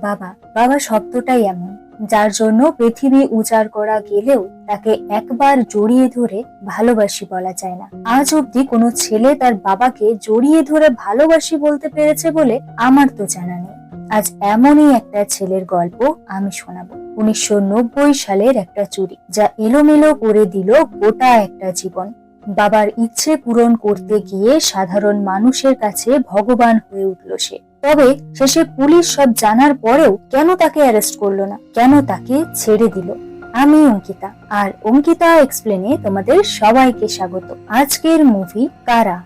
বাবা বাবা শব্দটাই এমন, যার জন্য পৃথিবী উজাড় করা গেলেও তাকে একবার জড়িয়ে ধরে ভালোবাসি বলা যায় না। আজ অব্দি কোনো ছেলে তার বাবাকে জড়িয়ে ধরে ভালোবাসি বলতে পেরেছে বলে আমার তো জানা নেই। আজ এমনই একটা ছেলের গল্প আমি শোনাবো। 1990 সালের একটা চুরি, যা এলোমেলো করে দিল গোটা একটা জীবন। বাবার ইচ্ছে পূরণ করতে গিয়ে সাধারণ মানুষের কাছে ভগবান হয়ে উঠল সে। তবে শেষে পুলিশ সব জানার পরেও কেন তাকে অ্যারেস্ট করলো না, কেন তাকে ছেড়ে দিল? আমি অঙ্কিতা, আর অঙ্কিতা এক্সপ্লেনে তোমাদের সবাইকে স্বাগত। আজকের মুভি কারা।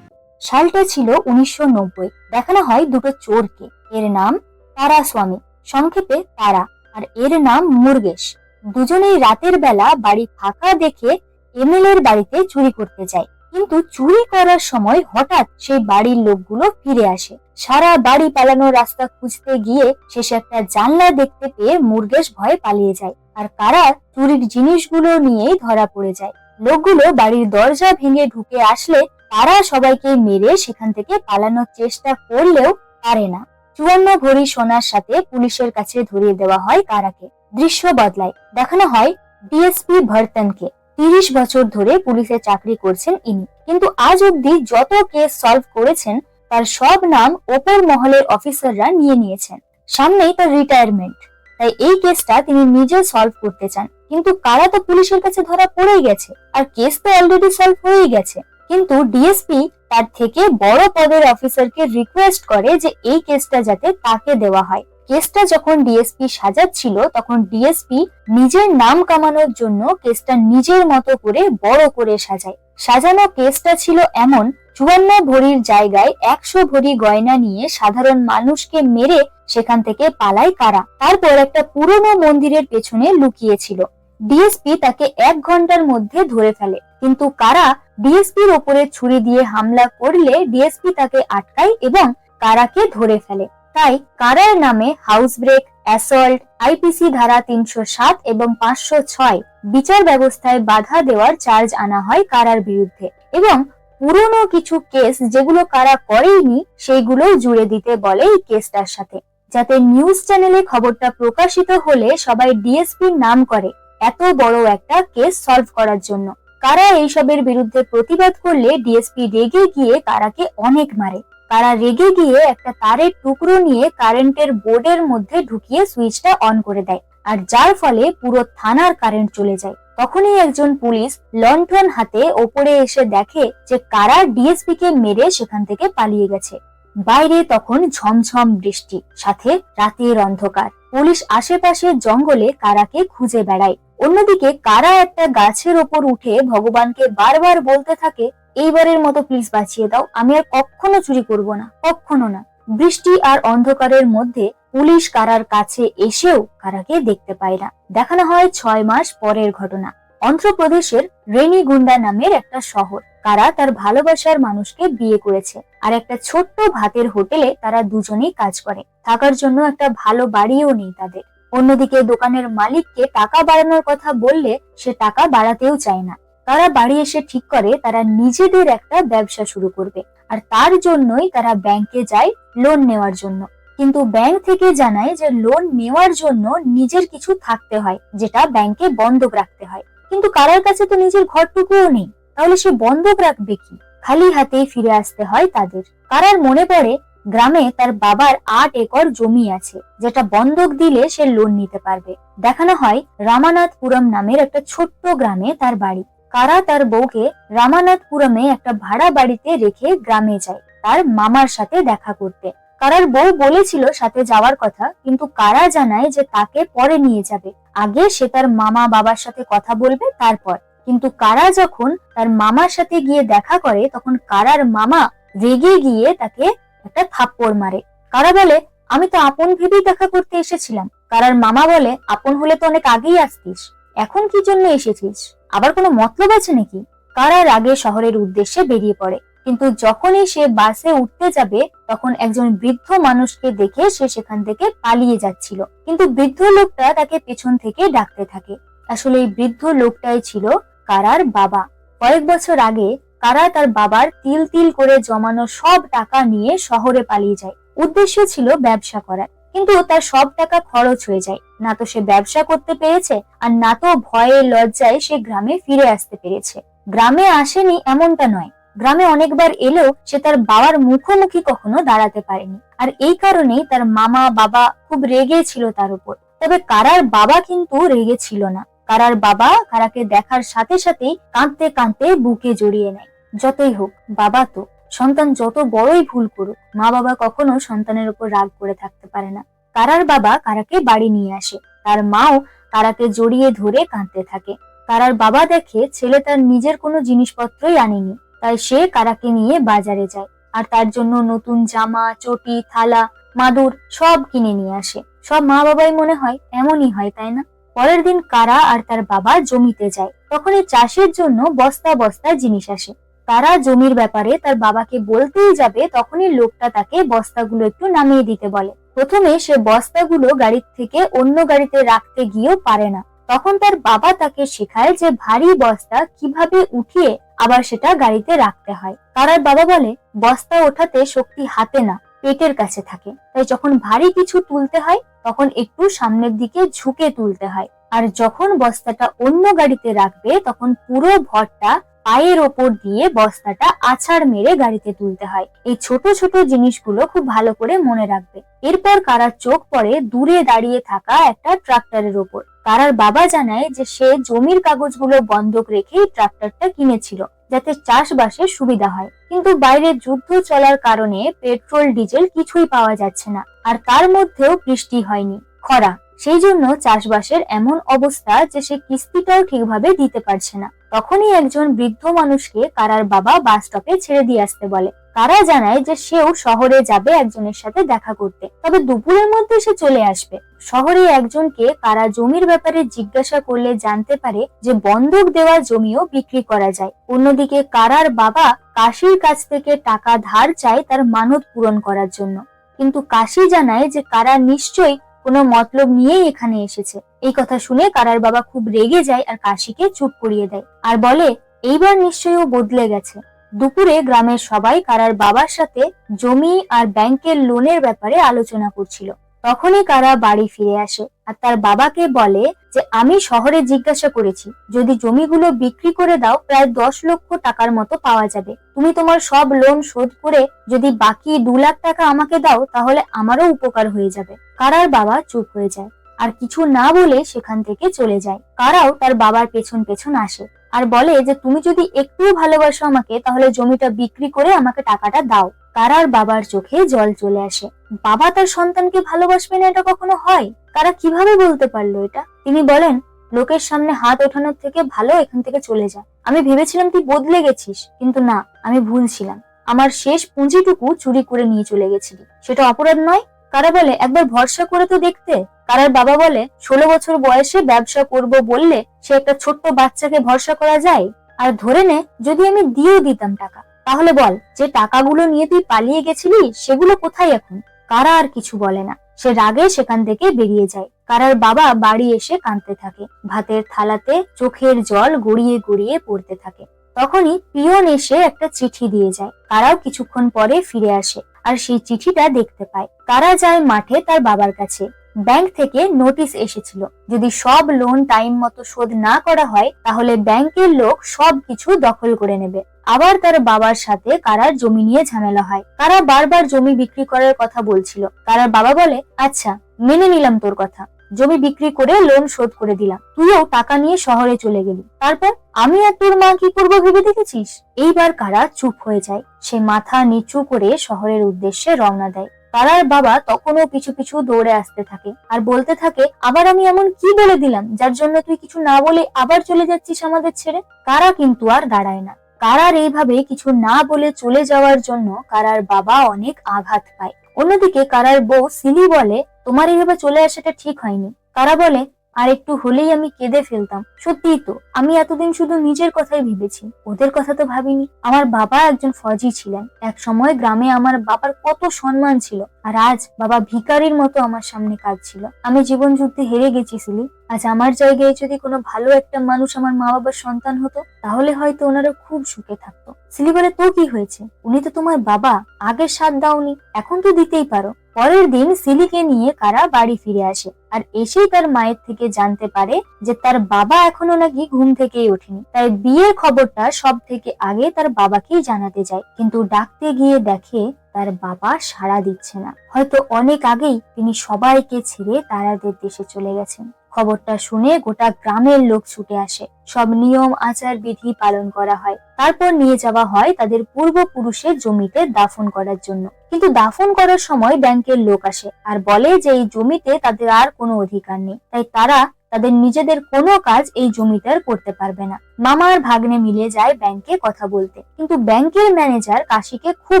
সালটা ছিল 1990। দেখানো হয় দুটো চোরকে। এর নাম তারাস্বামী, সংক্ষেপে তারা, আর এর নাম মুরগেশ। দুজনেই রাতের বেলা বাড়ি ফাঁকা দেখে এমএলএর বাড়িতে চুরি করতে যায়। কিন্তু চুরি করার সময় হঠাৎ সেই বাড়ির লোকগুলো ফিরে আসে। সারা বাড়ি পালানোর রাস্তা খুঁজতে গিয়ে শেষে একটা জানলা দেখতে পেয়ে মুরগেশ ভয়ে পালিয়ে যায়, আর কারা চুরির জিনিসগুলো নিয়েই ধরা পড়ে যায়। লোকগুলো বাড়ির দরজা ভেঙে ঢুকে আসলে তারা সবাইকে মেরে সেখান থেকে পালানোর চেষ্টা করলেও পারে না। 54 ভরি সোনার সাথে পুলিশের কাছে ধরিয়ে দেওয়া হয় কারাকে। দৃশ্য বদলায়। দেখানো হয় ডিএসপি ভার্তনকে। 30 বছর ধরে পুলিশে চাকরি করছেন ইনি, কিন্তু আজ অব্দি যত কেস সলভ করেছেন তার সব নাম ওপর মহলের অফিসাররা নিয়ে নিয়েছেন। সামনেই তার রিটায়ারমেন্ট, তাই এই কেসটা তিনি নিজে সলভ করতে চান। কিন্তু কারা তো পুলিশের কাছে ধরা পড়েই গেছে, আর কেস তো অলরেডি সলভ হয়েই গেছে। কিন্তু ডিএসপি তার থেকে বড় পদের অফিসারকে রিকোয়েস্ট করে যে এই কেসটা যাতে তাকে দেওয়া হয়। কেসটা যখন ডিএসপি সাজাচ্ছিল তখন ডিএসপি নিজের নাম কামানোর জন্য কেসটা নিজের মতো করে বড় করে সাজায়। সাজানো কেসটা ছিল এমন, 54 ভরির জায়গায় 100 ভরি গয়না নিয়ে সাধারণ মানুষকে মেরে সেখান থেকে পালায় কারা। তারপর একটা পুরনো মন্দিরের পেছনে লুকিয়েছিল। ডিএসপি তাকে 1 ঘন্টার মধ্যে ধরে ফেলে, কিন্তু কারা ডিএসপির ওপরে ছুরি দিয়ে হামলা করলে ডিএসপি তাকে আটকায় এবং কারাকে ধরে ফেলে। তাই কারার নামে হাউস ব্রেক, অ্যাসল্ট, আইপিসি ধারা 307 এবং 506 বিচার ব্যবস্থায় বাধা দেওয়ার চার্জ আনা হয় কারার বিরুদ্ধে, এবং পুরনো কিছু কেস যেগুলো কারা করেইনি সেইগুলো জুড়ে দিতে বলে এই কেসটার সাথে, যাতে নিউজ চ্যানেলে খবরটা প্রকাশিত হলে সবাই ডিএসপির নাম করে এত বড় একটা কেস সলভ করার জন্য। কারা এইসবের বিরুদ্ধে প্রতিবাদ করলে ডিএসপি রেগে গিয়ে কারাকে অনেক মারে। কারা রেগে গিয়ে একটা তারের টুকরো নিয়ে কারেন্টের বোর্ডের মধ্যে ঢুকিয়ে সুইচটা অন করে দেয়, আর যার ফলে পুরো থানার কারেন্ট চলে যায়। তখনই একজন পুলিশ লণ্ঠন হাতে ওপরে এসে দেখে যে কারা ডিএসপি কে মেরে সেখান থেকে পালিয়ে গেছে। বাইরে তখন ঝমঝম বৃষ্টি, সাথে রাতের অন্ধকার। পুলিশ আশেপাশের জঙ্গলে কারাকে খুঁজে বেড়ায়। অন্যদিকে কারা একটা গাছের ওপর উঠে ভগবানকে বারবার বলতে থাকে, এইবারের মতো প্লিজ বাঁচিয়ে দাও, আমি আর কখনো চুরি করব না, কখনো না। বৃষ্টি আর অন্ধকারের মধ্যে পুলিশ কারার কাছে এসেও কারাকে দেখতে পায় না। দেখানো হয় 6 মাস পরের ঘটনা। অন্ধ্রপ্রদেশের রেনিগুন্ডা নামের একটা শহর। কারা তার ভালোবাসার মানুষকে বিয়ে করেছে, আর একটা ছোট্ট ভাতের হোটেলে তারা দুজনেই কাজ করে। থাকার জন্য একটা ভালো বাড়িও নেই তাদের। অন্যদিকে দোকানের মালিককে টাকা বাড়ানোর কথা বললে সে টাকা বাড়াতেও চায় না। তারা বাড়ি এসে ঠিক করে তারা নিজেদের একটা ব্যবসা শুরু করবে, আর তার জন্যই তারা ব্যাংকে যায় লোন নেওয়ার জন্য। কিন্তু ব্যাংক থেকে জানায় যে লোন নেওয়ার জন্য নিজের কিছু থাকতে হয়, যেটা ব্যাংকে বন্ধক রাখতে হয়। কিন্তু কারার কাছে তো নিজের ঘরটুকুও নেই, তাহলে সে বন্ধক রাখবে কি? খালি হাতেই ফিরে আসতে হয় তাদের। কারার মনে পড়ে গ্রামে তার বাবার 8 একর জমি আছে, যেটা বন্ধক দিলে সে লোন নিতে পারবে। দেখানো হয় রামানাথপুরম নামের একটা ছোট্ট গ্রামে তার বাড়ি। কারা তার বউকে রামানাথপুরমে একটা ভাড়া বাড়িতে রেখে গ্রামে যায় তার মামার সাথে দেখা করতে। কারার বউ বলেছিল সাথে যাওয়ার কথা, কিন্তু কারা জানায় যে তাকে পরে নিয়ে যাবে, আগে সে তার মামা বাবার সাথে কথা বলবে তারপর। কিন্তু কারা যখন তার মামার সাথে গিয়ে দেখা করে তখন কারার মামা রেগে গিয়ে তাকে একটা থাপ্পড় মারে। কারা বলে, আমি তো আপন ভেবেই দেখা করতে এসেছিলাম। কারার মামা বলে, আপন হলে তো অনেক আগেই আসতিস, এখন কি জন্য এসেছিস? আবার কোনো মতলব আছে নাকি? কারার আগে শহরের উদ্দেশ্যে বেরিয়ে পড়ে, কিন্তু যখনই সে বাসে উঠতে যাবে তখন একজন বৃদ্ধ মানুষকে দেখে সে সেখান থেকে পালিয়ে যাচ্ছিল। কিন্তু বৃদ্ধ লোকটা তাকে পেছন থেকে ডাকতে থাকে। আসলে এই বৃদ্ধ লোকটাই ছিল কারার বাবা। কয়েক বছর আগে কারা তার বাবার তিল তিল করে জমানো সব টাকা নিয়ে শহরে পালিয়ে যায়। উদ্দেশ্য ছিল ব্যবসা করার, কিন্তু তার সব টাকা খরচ হয়ে যায়। না তো সে ব্যবসা করতে পেরেছে, আর না তো ভয়ে লজ্জায় সে গ্রামে ফিরে আসতে পেরেছে। গ্রামে আসেনি এমনটা নয়, গ্রামে অনেকবার এলেও সে তার বাবার মুখোমুখি কখনো দাঁড়াতে পারেনি। আর এই কারণেই তার মামা বাবা খুব রেগে ছিল তার উপর। তবে কারার বাবা কিন্তু রেগে ছিল না। কারার বাবা কারাকে দেখার সাথে সাথেই কাঁদতে কাঁদতে বুকে জড়িয়ে নেয়। যতই হোক, বাবা তো। সন্তান যত বড়ই ভুল করুক, মা বাবা কখনো সন্তানের উপর রাগ করে থাকতে পারে না। কারার বাবা কারাকে বাড়ি নিয়ে আসে। তার মাও কারাকে জড়িয়ে ধরে কাঁদতে থাকে। কারার বাবা দেখে ছেলে তার নিজের কোনো জিনিসপত্রই আনেনি, তাই সে কারাকে নিয়ে বাজারে যায় আর তার জন্য নতুন জামা, চটি, থালা, মাদুর সব কিনে নিয়ে আসে। সব মা বাবাই মনে হয় এমনই হয়, তাই না? পরের দিন কারা আর তার বাবা জমিতে যায়। তখনই চাষের জন্য বস্তা বস্তা জিনিস আসে। তারা জমির ব্যাপারে তার বাবাকে বলতেই যাবে, তখনই লোকটা তাকে বস্তাগুলো একটু নামিয়ে দিতে বলে। প্রথমে সে বস্তাগুলো গাড়ির থেকে অন্য গাড়িতে রাখতে গিয়েও পারে না। তখন তার বাবা তাকে শেখায় যে ভারী বস্তা কিভাবে উঠিয়ে আবার সেটা গাড়িতে রাখতে হয়। কারার বাবা বলে, বস্তা ওঠাতে শক্তি হাতে না, পেটের কাছে থাকে। তাই যখন ভারী কিছু তুলতে হয় তখন একটু সামনের দিকে ঝুঁকে তুলতে হয়, আর যখন বস্তাটা অন্য গাড়িতে রাখবে তখন পুরো ভরটা পায়ের ওপর দিয়ে বস্তাটা আছাড় মেরে গাড়িতে তুলতে হয়। এই ছোট ছোট জিনিসগুলো খুব ভালো করে মনে রাখবে। এরপর কারার চোখ পড়ে দূরে দাঁড়িয়ে থাকা একটা ট্রাক্টরের ওপর। কারার বাবা জানায় যে সে জমির কাগজগুলো বন্ধক রেখেই ট্রাক্টরটা কিনেছিল, যাতে চাষবাসে সুবিধা হয়। কিন্তু বাইরে যুদ্ধ চলার কারণে পেট্রোল ডিজেল কিছুই পাওয়া যাচ্ছে না, আর তার মধ্যেও বৃষ্টি হয়নি, খরা। সেই জন্য চাষবাসের এমন অবস্থা যে সে কিস্তিটাও ঠিকভাবে দিতে পারছে না। তখনই একজন বৃদ্ধ মানুষকে কারার বাবা বাস স্টপে ছেড়ে দিয়ে আসতে বলে। কারা জানায় যে সেও শহরে যাবে একজনের সাথে দেখা করতে, তবে দুপুরের মধ্যে সে চলে আসবে। শহরে একজনকে কারা জমির ব্যাপারে জিজ্ঞাসা করলে জানতে পারে যে বন্ধক দেওয়া জমিও বিক্রি করা যায়। অন্যদিকে কারার বাবা কাশির কাছ থেকে টাকা ধার চায় তার মানত পূরণ করার জন্য, কিন্তু কাশি জানায় যে কারা নিশ্চয়ই কোনো মতলব নিয়েই এখানে এসেছে। এই কথা শুনে কারার বাবা খুব রেগে যায় আর কাশিকে চুপ করিয়ে দেয়, আর বলে এইবার নিশ্চয়ই ও বদলে গেছে। দুপুরে গ্রামের সবাই কারার বাবার সাথে জমি আর ব্যাংকের লোনের ব্যাপারে আলোচনা করছিল। তখনই কারা বাড়ি ফিরে আসে আর তার বাবাকে বলে যে আমি শহরে জিজ্ঞাসা করেছি, যদি জমিগুলো বিক্রি করে দাও প্রায় 10 লক্ষ টাকার মতো পাওয়া যাবে। তুমি তোমার সব লোন শোধ করে যদি বাকি 2 লাখ টাকা আমাকে দাও তাহলে আমারও উপকার হয়ে যাবে। কারার বাবা চুপ হয়ে যায় আর কিছু না বলে সেখান থেকে চলে যায়। কারাও তার বাবার পেছন পেছন আসে আর বলে যে তুমি যদি একটু ভালোবাসো আমাকে তাহলে জমিটা বিক্রি করে আমাকে টাকাটা দাও। কারার বাবার চোখে জল চলে আসে। বাবা তার সন্তানকে ভালোবাসবে না, এটা কখনো হয়? কারা কিভাবে বলতে পারলো এটা? তিনি বলেন, লোকের সামনে হাত ওঠানোর থেকে ভালো এখান থেকে চলে যা। আমি ভেবেছিলাম তুই বদলে গেছিস, কিন্তু না, আমি ভুল ছিলাম। আমার শেষ পুঁজিটুকু চুরি করে নিয়ে চলে গেছিলি, সেটা অপরাধ নয়? কারা বলে, একবার ভরসা করে তো দেখতে। কারার বাবা বলে, 16 বছর বয়সে ব্যবসা করব বললে সে একটা ছোট্ট বাচ্চাকে ভরসা করা যায়? আর ধরে নে যদি আমি দিয়েও দিতাম টাকা, তাহলে বল যে টাকাগুলো নিয়ে তুই পালিয়ে গেছিলি সেগুলো কোথায় এখন? কারা আর কিছু বলে না, সে রাগে সেখান থেকে বেরিয়ে যায়। কারার বাবা বাড়ি এসে কাঁদতে থাকে, ভাতের থালাতে চোখের জল গড়িয়ে গড়িয়ে পড়তে থাকে। তখনই পিয়ন এসে একটা চিঠি দিয়ে যায়। কারাও কিছুক্ষণ পরে ফিরে আসে আর সেই চিঠিটা দেখতে পায়। কারা যায় মাঠে তার বাবার কাছে। ব্যাংক থেকে নোটিশ এসেছিল, যদি সব লোন টাইম মতো শোধ না করা হয় তাহলে ব্যাংকের লোক সবকিছু দখল করে নেবে। আবার তার বাবার সাথে কারার জমি নিয়ে ঝামেলা হয়। কারা বারবার জমি বিক্রি করার কথা বলছিল। কারার বাবা বলে, আচ্ছা মেনে নিলাম তোর কথা, জমি বিক্রি করে লোন শোধ করে দিলাম, তুইও টাকা নিয়ে শহরে চলে গেলি, তারপর আমি আর তোর মা কি করবো ভেবে দেখেছিস? এইবার কারা চুপ হয়ে যায়। সে মাথা নিচু করে শহরের উদ্দেশ্যে রওনা দেয়। কারার বাবা তখনও পিছু পিছু দৌড়ে আসতে থাকে আর বলতে থাকে, আবার আমি এমন কি বলে দিলাম যার জন্য তুই কিছু না বলে আবার চলে যাচ্ছিস আমাদের ছেড়ে? কারা কিন্তু আর দাঁড়ায় না। কারার এইভাবে কিছু না বলে চলে যাওয়ার জন্য কারার বাবা অনেক আঘাত পায়। অন্যদিকে কারার বউ সিলি বলে, তোমার এইভাবে চলে আসাটা ঠিক হয়নি। কারা বলে, আর একটু হলেই আমি কেঁদে ফেলতাম। সত্যিই তো, আমি এতদিন শুধু নিজের কথাই ভেবেছি, ওদের কথা তো ভাবিনি। আমার বাবা একজন ফৌজি ছিলেন, এক সময় গ্রামে আমার বাবার কত সম্মান ছিল, আর আজ বাবা ভিখারির মতো আমার সামনে কাঁদছিল। আমি জীবন যুদ্ধে হেরে গেছি সিলি। আজ আমার জায়গায় যদি কোনো ভালো একটা মানুষ আমার মা বাবার সন্তান হতো তাহলে হয়তো ওনারা খুব সুখে থাকতো। সিলি বলে, তো কি হয়েছে? উনি তো তোমার বাবা, আগে সাথ দাওনি, এখন তো দিতেই পারো। পরের দিন সিলিকে নিয়ে কারা বাড়ি ফিরে আসে আর এসেই তার মায়ের থেকে জানতে পারে যে তার বাবা এখনো নাকি ঘুম থেকেই ওঠেনি। তাই বিয়ের খবরটা সব থেকে আগে তার বাবাকেই জানাতে যায়, কিন্তু ডাকতে গিয়ে দেখে তার বাবা সাড়া দিচ্ছে না। হয়তো অনেক আগেই তিনি সবাইকে ছেড়ে তারাদের দেশে চলে গেছেন। খবরটা শুনে গোটা গ্রামের লোক ছুটে আসে, সব নিয়ম আচার বিধি পালন করা হয়, তারপর নিয়ে যাওয়া হয় তাদের পূর্বপুরুষের জমিতে দাফন করার জন্য। কিন্তু দাফন করার সময় ব্যাংকের লোক আসে আর বলে যে এই জমিতে তাদের আর কোনো অধিকার নেই, তাই তারা তাদের নিজেদের কোনো কাজ এই জমিতে আর করতে পারবে না। মামা আর ভাগ্নে মিলে যায় ব্যাংকে কথা বলতে, কিন্তু ব্যাংকের ম্যানেজার কাশিকে খুব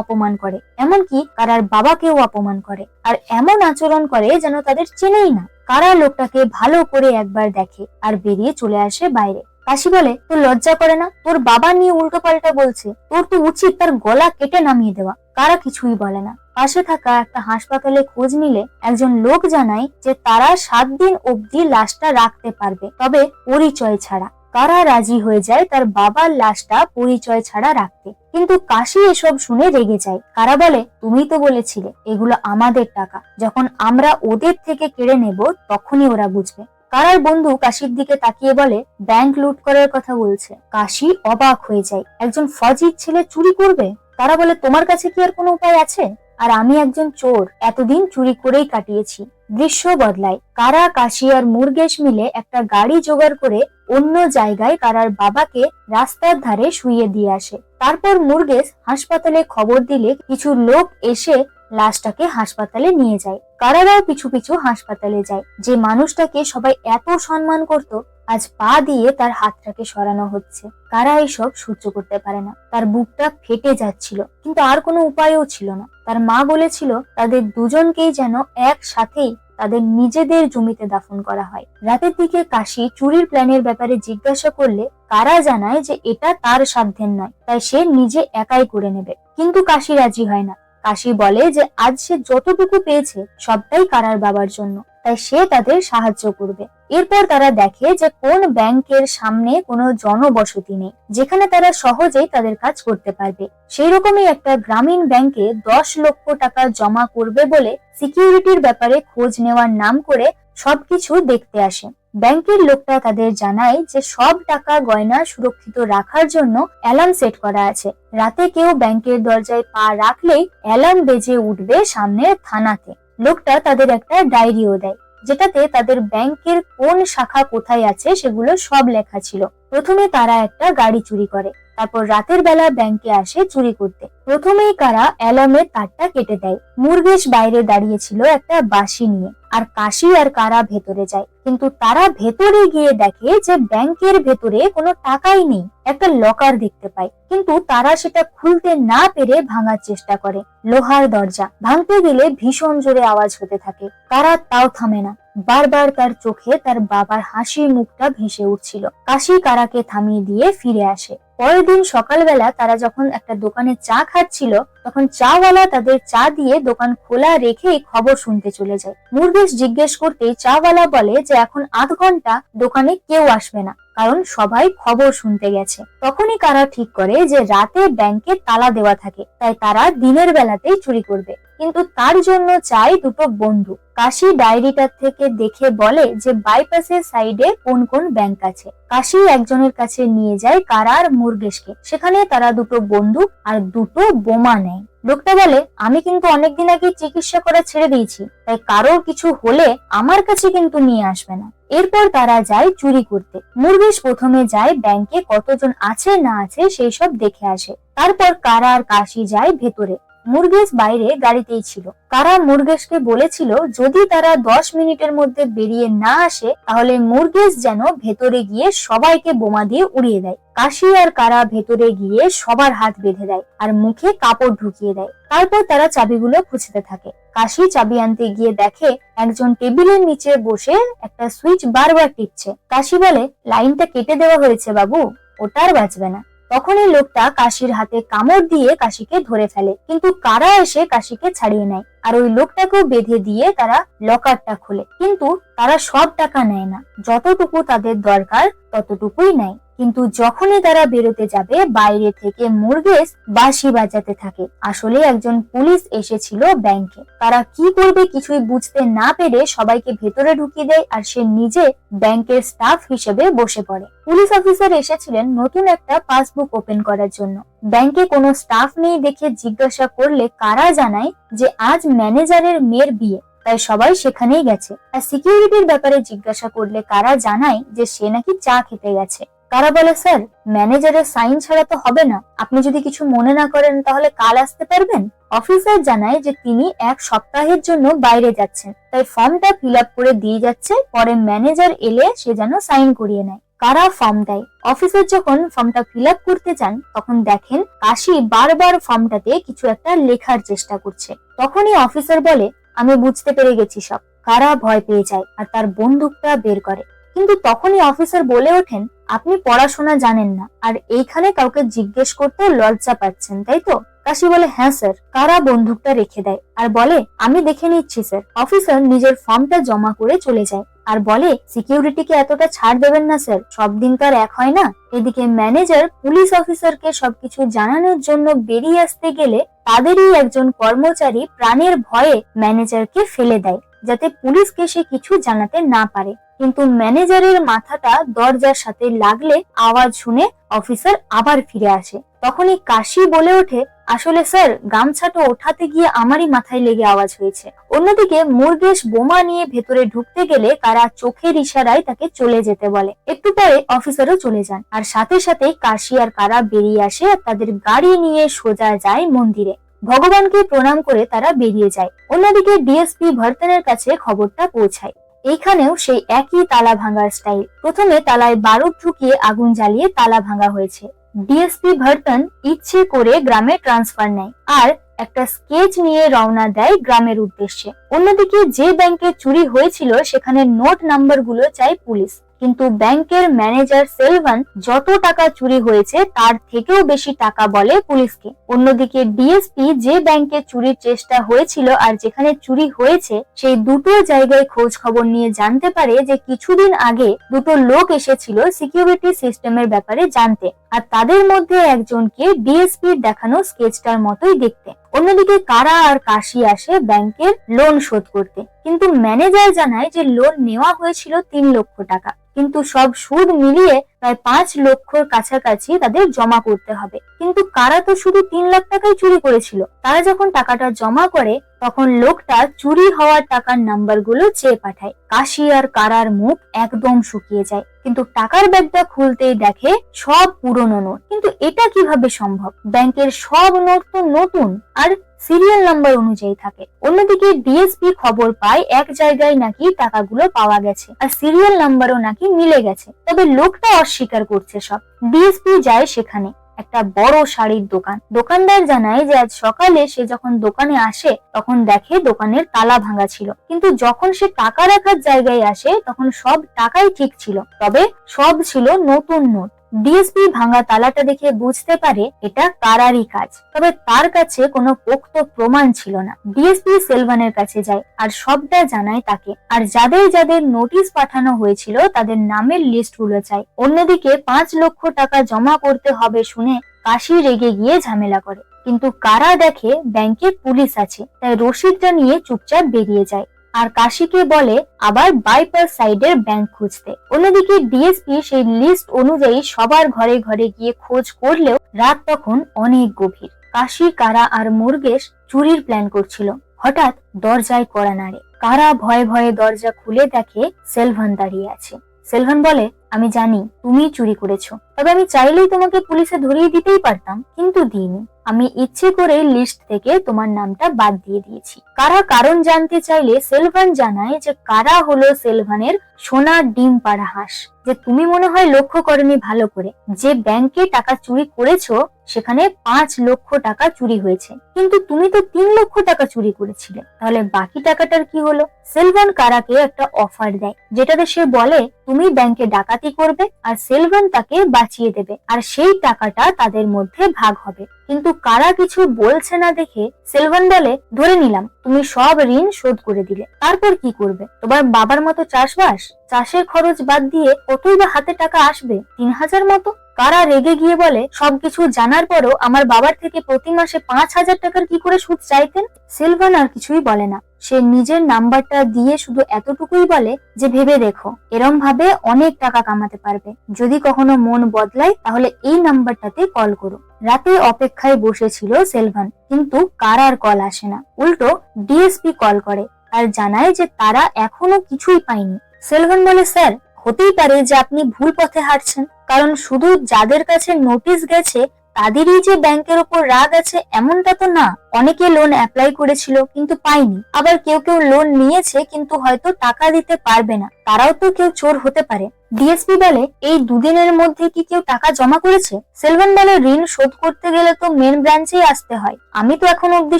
অপমান করে, এমনকি কারার বাবাকেও অপমান করে আর এমন আচরণ করে যেন তাদের চেনেই না। কারা লোকটাকে ভালো করে একবার দেখে আর বেরিয়ে চলে আসে বাইরে। কাশি বলে, তোর লজ্জা করে না? তোর বাবা নিয়ে উল্টো পাল্টা বলছে, তোর তো উচিত তার গলা কেটে নামিয়ে দেওয়া। কারা কিছুই বলে না। পাশে থাকা একটা হাসপাতালে খোঁজ নিলে একজন লোক জানায় যে তারা 7 দিন অবধি লাশটা রাখতে পারবে, তবে পরিচয় ছাড়া। কারা রাজি হয়ে যায় তার বাবার লাশটা পরিচয় ছাড়া রাখতে, কিন্তু কাশি এসব শুনে রেগে যায়। কারা বলে, তুমি তো বলেছিলে এগুলো আমাদের টাকা, যখন আমরা ওদের থেকে কেড়ে নেব তখনই ওরা বুঝবে। কারার বন্ধু কাশির দিকে তাকিয়ে বলে, ব্যাংক লুট করার কথা বলছে। কাশি অবাক হয়ে যায়, একজন ফজির ছেলে চুরি করবে? তারা বলে, তোমার কাছে কি আর কোনো উপায় আছে? আর আমি একজন চোর, এতদিন চুরি করেই কাটিয়েছি। দৃশ্য বদলায়। কারা, কাশি আর মুরগেশ মিলে একটা গাড়ি জোগাড় করে অন্য জায়গায় কারার বাবাকে রাস্তার ধারে শুইয়ে দিয়ে আসে। তারপর মুরগেশ হাসপাতালে খবর দিলে কিছু লোক এসে লাশটাকে হাসপাতালে নিয়ে যায়। কারারাও পিছু পিছু হাসপাতালে যায়। যে মানুষটাকে সবাই এত সম্মান করত, আজ পা দিয়ে তার হাতটাকে সরানো হচ্ছে। কারা এসব সহ্য করতে পারে না, তার বুকটা ফেটে যাচ্ছিল, কিন্তু আর কোনো উপায়ও ছিল না। তার মা বলেছিল তাদের দুজনকেই যেন একসাথেই তাদের নিজেদের জমিতে দাফন করা হয়। রাতের দিকে কাশি চুরির প্ল্যানের ব্যাপারে জিজ্ঞাসা করলে কারা জানায় যে এটা তার সাধ্যের নয়, তাই সে নিজে একাই করে নেবে। কিন্তু কাশি রাজি হয় না। কাশি বলে যে আজ সে যতটুকু পেয়েছে সবটাই কারার বাবার জন্য, তাই সে তাদের সাহায্য করবে। এরপর তারা দেখে যে কোন ব্যাংকের সামনে কোনো জনবসতি নেই, যেখানে তারা সহজেই তাদের কাজ করতে পারবে। সেই রকমই একটা গ্রামীণ ব্যাংকে 10 লক্ষ টাকা জমা করবে বলে সিকিউরিটির ব্যাপারে খোঁজ নেওয়ার নাম করে সবকিছু দেখতে আসে। ব্যাংকের লোকটা তাদের জানায় যে সব টাকা গয়না সুরক্ষিত রাখার জন্য অ্যালার্ম সেট করা আছে। রাতে কেউ ব্যাংকের দরজায় পা রাখলেই অ্যালার্ম বেজে উঠবে সামনের থানাতে। লোকটা তাদের একটা ডায়েরিও দেয়, যেটাতে তাদের ব্যাংকের কোন শাখা কোথায় আছে সেগুলো সব লেখা ছিল। প্রথমে তারা একটা গাড়ি চুরি করে, তারপর রাতের বেলা ব্যাংকে আসে চুরি করতে। প্রথমেই কারা অ্যালার্মের তারটা কেটে দেয়। মুরগেশ বাইরে দাঁড়িয়েছিল একটা বাঁশি নিয়ে, আর কাশি আর কারা ভেতরে যায়। কিন্তু তারা ভেতরে গিয়ে দেখে যে ব্যাংকের ভেতরে কোনো টাকাই নেই। একটা লকার দেখতে পায়, কিন্তু তারা সেটা খুলতে না পেরে ভাঙার চেষ্টা করে। লোহার দরজা ভাঙতে গেলে ভীষণ জোরে আওয়াজ হতে থাকে। কারা তাও থামে না, বারবার তার চোখে তার বাবার হাসির মুখটা ভেসে উঠছিল। কাশি কারাকে থামিয়ে দিয়ে ফিরে আসে। পরের দিন সকালবেলা তারা যখন একটা দোকানে চা খাচ্ছিল, তখন চাওয়ালা তাদের চা দিয়ে দোকান খোলা রেখেই খবর শুনতে চলে যায়। মুরগেশ জিজ্ঞেস করতে চাওয়ালা বলে যে এখন 8 ঘন্টা দোকানে কেউ আসবে না, কারণ সবাই খবর শুনতে গেছে। তখনই কারা ঠিক করে যে রাতে ব্যাংকে তালা দেওয়া থাকে, তাই তারা দিনের বেলাতেই চুরি করবে। কিন্তু তার জন্য চাই দুটো বন্দুক। কাশি ডায়েরিটার থেকে দেখে বলে যে বাইপাসের সাইডে কোন কোন ব্যাংক আছে। কাশি একজনের কাছে নিয়ে যায় কারা আর মুরগেশকে। সেখানে তারা দুটো বন্দুক আর দুটো বোমা নেয়। লোকটা বলে, আমি কিন্তু অনেকদিন আগে চিকিৎসা করে ছেড়ে দিয়েছি, তাই কারোর কিছু হলে আমার কাছে কিন্তু নিয়ে আসবে না। এরপর তারা যায় চুরি করতে। মুরগেশ প্রথমে যায় ব্যাংকে কতজন আছে না আছে সেই সব দেখে আসে। তারপর কারা আর কাশি যায় ভেতরে। মুরগেশ বাইরে গাড়িতেই ছিল। কারা মুরগেশকে বলেছিল যদি তারা 10 মিনিটের মধ্যে বেরিয়ে না আসে তাহলে মুরগেশ যেন ভেতরে গিয়ে সবাইকে বোমা দিয়ে উড়িয়ে দেয়। কাশি আর কারা ভেতরে গিয়ে সবার হাত বেঁধে দেয় আর মুখে কাপড় ঢুকিয়ে দেয়। তারপর তারা চাবিগুলো খুঁজতে থাকে। কাশি চাবি আনতে গিয়ে দেখে একজন টেবিলের নিচে বসে একটা সুইচ বারবার টিপছে। কাশি বলে, লাইনটা কেটে দেওয়া হয়েছে বাবু, ওটা আর বাঁচবে না। তখনই লোকটা কাশির হাতে কামড় দিয়ে কাশিকে ধরে ফেলে, কিন্তু কারা এসে কাশিকে ছাড়িয়ে নেয় আর ওই লোকটাকেও বেঁধে দিয়ে তারা লকারটা খোলে। কিন্তু তারা সব টাকা নেয় না, যতটুকু তাদের দরকার ততটুকুই নেয়। কিন্তু যখনই তারা বেরোতে যাবে বাইরে থেকে মুরগেস বাঁশি বাজাতে থাকে। আসলে একজন পুলিশ এসেছিল ব্যাংকে। তারা কি করবে কিছুই বুঝতে না পেরে সবাইকে ভেতরে ঢুকিয়ে দেয় আর সে নিজে ব্যাংকের স্টাফ হিসেবে বসে পড়ে। পুলিশ অফিসার এসেছিলেন নতুন একটা পাসবুক ওপেন করার জন্য। ব্যাংকে কোনো স্টাফ নেই দেখে জিজ্ঞাসা করলে কারা জানায় যে আজ ম্যানেজারের মেয়ের বিয়ে, তাই সবাই সেখানেই গেছে। আর সিকিউরিটির ব্যাপারে জিজ্ঞাসা করলে কারা জানায় যে সে নাকি চা খেতে গেছে। কারা বলে, স্যার ম্যানেজারের সাইন ছাড়া তো হবে না, আপনি যদি কিছু মনে না করেন তাহলে কাল আসতে পারবেন। অফিসার জানায় যে তিনি এক সপ্তাহের জন্য বাইরে যাচ্ছেন, তাই ফর্মটা ফিল আপ করে দিয়ে যাচ্ছে, পরে ম্যানেজার এলে সে যেন সাইন করিয়ে নেয়। কারা ফর্ম দেয়। অফিসার যখন ফর্মটা ফিল আপ করতে যান তখন দেখেন কাশি বারবার ফর্মটাতে কিছু একটা লেখার চেষ্টা করছে। তখনই অফিসার বলে, আমি বুঝতে পেরে গেছি সব। কারা ভয় পেয়ে যায় আর তার বন্দুকটা বের করে। কিন্তু তখনই অফিসার বলে ওঠেন, আপনি পড়াশোনা জানেন না আর এইখানে কাউকে জিজ্ঞেস করতে লজ্জা পাচ্ছেন, তাই তো? কাশি বলে, হ্যাঁ স্যার। কারা বন্দুকটা রেখে দেয় আর বলে, আমি দেখে নিচ্ছি স্যার। অফিসার নিজের ফর্মটা জমা করে চলে যায় আর বলে, সিকিউরিটিকে এতটা ছাড় দেবেন না স্যার, সব দিন তো আর এক হয় না। এদিকে ম্যানেজার পুলিশ অফিসারকে সবকিছু জানানোর জন্য বেরিয়ে আসতে গেলে তাদেরই একজন কর্মচারী প্রাণের ভয়ে ম্যানেজারকে ফেলে দেয় যাতে পুলিশকে সে কিছু জানাতে না পারে। কিন্তু ম্যানেজারের মাথাটা দরজার সাথে লাগলে আওয়াজ শুনে অফিসার আবার ফিরে আসে। তখনই কাশি বলে ওঠে, আসলে স্যার গামছাটা ওঠাতে গিয়ে আমারই মাথায় লেগে আওয়াজ হয়েছে। অন্যদিকে মুরগেশ বোমা নিয়ে ভেতরে ঢুকতে গেলে কারা চোখের ইশারায় তাকে চলে যেতে বলে। একটু পরে অফিসারও চলে যান আর সাথে সাথে কাশি আর কারা বেরিয়ে আসে আর তাদের গাড়ি নিয়ে সোজা যায় মন্দিরে। ভগবানকে প্রণাম করে তারা বেরিয়ে যায়। অন্যদিকে ডিএসপি ভার্তনের কাছে খবরটা পৌঁছায়। এইখানেও সেই একই তালা ভাঙার স্টাইল। প্রথমে তালায় বারুদ ঢুকিয়ে আগুন জ্বালিয়ে তালা ভাঙা হয়েছে। ডিএসপি ভার্তন ইচ্ছে করে গ্রামে ট্রান্সফার নেয় আর একটা স্কেচ নিয়ে রওনা দেয় গ্রামের উদ্দেশ্যে। অন্যদিকে যে ব্যাংকে চুরি হয়েছিল সেখানে নোট নাম্বার গুলো চায় পুলিশ, কিন্তু ব্যাংকের ম্যানেজার সেলভান যত টাকা চুরি হয়েছে তার থেকেও বেশি টাকা বলে পুলিশকে। অন্যদিকে ডিএসপি যে ব্যাংকে চুরির চেষ্টা হয়েছিল আর যেখানে চুরি হয়েছে সেই দুটো জায়গায় খোঁজ খবর নিয়ে জানতে পারে যে কিছুদিন আগে দুটো লোক এসেছিল সিকিউরিটি সিস্টেমের ব্যাপারে জানতে, আর তাদের মধ্যে একজনকে ডিএসপির দেখানো স্কেচটার মতোই দেখতে। অন্যদিকে কারা আর কাশি আসে ব্যাংকের লোন শোধ করতে, কিন্তু ম্যানেজার জানায় যে লোন নেওয়া হয়েছিল 3 লক্ষ টাকা, কিন্তু সব সুদ মিলিয়ে প্রায় 5 লক্ষর কাছাকাছি তাদের জমা করতে হবে। কিন্তু কারা তো শুধু 3 লাখ টাকাই চুরি করেছিল। তারা যখন টাকাটা জমা করে তখন লোকটা চুরি হওয়ার টাকার নাম্বারগুলো চেয়ে পাঠায়। কাশি আর কারার মুখ একদম শুকিয়ে যায়, কিন্তু টাকার ব্যাগটা খুলতেই দেখে সব পুরনো নোট। কিন্তু এটা কিভাবে সম্ভব? ব্যাংকের সব নোট তো নতুন আর সিরিয়াল নাম্বার অনুযায়ী থাকে। অন্যদিকে ডিএসপি খবর পায় এক জায়গায় নাকি টাকাগুলো পাওয়া গেছে আর সিরিয়াল নাম্বারও নাকি মিলে গেছে, তবে লোকটা অস্বীকার করছে সব। ডিএসপি যায় সেখানে, একটা বড় শাড়ির দোকান। দোকানদার জানায় যে আজ সকালে সে যখন দোকানে আসে তখন দেখে দোকানের তালা ভাঙা ছিল, কিন্তু যখন সে টাকা রাখার জায়গায় আসে তখন সব টাকাই ঠিক ছিল, তবে সব ছিল নতুন নোট। ডিএসপি ভাঙা তালাটা দেখে বুঝতে পারে এটা কারারই কাজ, তবে তার কাছে কোনো পোক্ত প্রমাণ ছিল না। ডিএসপি সেলভানের কাছে যায় আর সবটা জানায় তাকে, আর যাদের যাদের নোটিশ পাঠানো হয়েছিল তাদের নামের লিস্ট গুলো চায়। অন্যদিকে 5 লক্ষ টাকা জমা করতে হবে শুনে কাশি রেগে গিয়ে ঝামেলা করে, কিন্তু কারা দেখে ব্যাংকে পুলিশ আছে, তাই রসিদটা নিয়ে চুপচাপ বেরিয়ে যায় আর কাশিকে বলে আবার বাইপাস সাইডের ব্যাংক খুঁজতে। অন্যদিকে ডিএসপি সেই লিস্ট অনুযায়ী সবার ঘরে ঘরে গিয়ে খোঁজ করলেও রাত তখন অনেক গভীর। কাশি, কারা আর মুরগেশ চুরির প্ল্যান করছিল। হঠাৎ দরজায় কড়া নাড়ে। কারা ভয়ে ভয়ে দরজা খুলে দেখে সেলভান দাঁড়িয়ে আছে। সেলভান বলে, আমি জানি তুমি চুরি করেছো, তবে আমি চাইলেই তোমাকে পুলিশে ধরিয়ে দিতেই পারতাম, কিন্তু দিইনি। আমি ইচ্ছে করে লিস্ট থেকে তোমার নামটা বাদ দিয়ে দিয়েছি। কারা কারণ জানতে চাইলে সেলভান জানায় যে কারা হলো সেলভানের সোনার ডিম পাড়া হাঁস, যে তুমি মনে হয় লক্ষ্য করনি ভালো করে, যে ব্যাংকে টাকা চুরি করেছো সেখানে 5 লক্ষ টাকা চুরি হয়েছে, কিন্তু তুমি তো 3 লক্ষ টাকা চুরি করেছিলে, তাহলে বাকি টাকাটার কি হলো? সেলভান কারাকে একটা অফার দেয়, যেটাতে সে বলে তুমি ব্যাংকে ডাকাতি করবে আর সেলভান তাকে বাঁচিয়ে দেবে, আর সেই টাকাটা তাদের মধ্যে ভাগ হবে। কিন্তু কারা কিছু বলছে না দেখে সেলভান বলে, ধরে নিলাম তুমি সব ঋণ শোধ করে দিলে, তারপর কি করবে? তোমার বাবার মতো চাষবাস, চাষের খরচ বাদ দিয়ে কতই বা হাতে টাকা আসবে? 3,000 মতো। কারা রেগে গিয়ে বলে, সবকিছু জানার পরও আমার বাবার থেকে প্রতি মাসে 5,000 টাকার কি করে সুদ চাইতেন? সেলভান আর কিছুই বলে না, সে নিজের নাম্বারটা দিয়ে শুধু এতটুকুই বলে যে ভেবে দেখো, এরম ভাবে অনেক টাকা কামাতে পারবে। যদি কখনো মন বদলায় তাহলে এই নাম্বারটাতে কল করো। রাতে অপেক্ষায় বসেছিল সেলভান, কিন্তু কারার কল আসে না। উল্টো ডিএসপি কল করে আর জানায় যে তারা এখনো কিছুই পায়নি। সেলভান বলে, স্যার, হতেই পারে যে আপনি ভুল পথে হাঁটছেন, কারণ শুধু যাদের কাছে নোটিশ গেছে তাদেরই যে ব্যাংকের উপর রাগ আছে এমনটা তো না। অনেকে লোন অ্যাপ্লাই করেছিল কিন্তু পায়নি, আবার কেউ কেউ লোন নিয়েছে কিন্তু হয়তো টাকা দিতে পারবে না, তারাও তো কেউ চোর হতে পারে। ডিএসপি বলে, এই দুদিনের মধ্যে কি কেউ টাকা জমা করেছে? সেলভান বলে, ঋণ শোধ করতে গেলে তো মেন ব্রাঞ্চেই আসতে হয়, আমি তো এখন অব্দি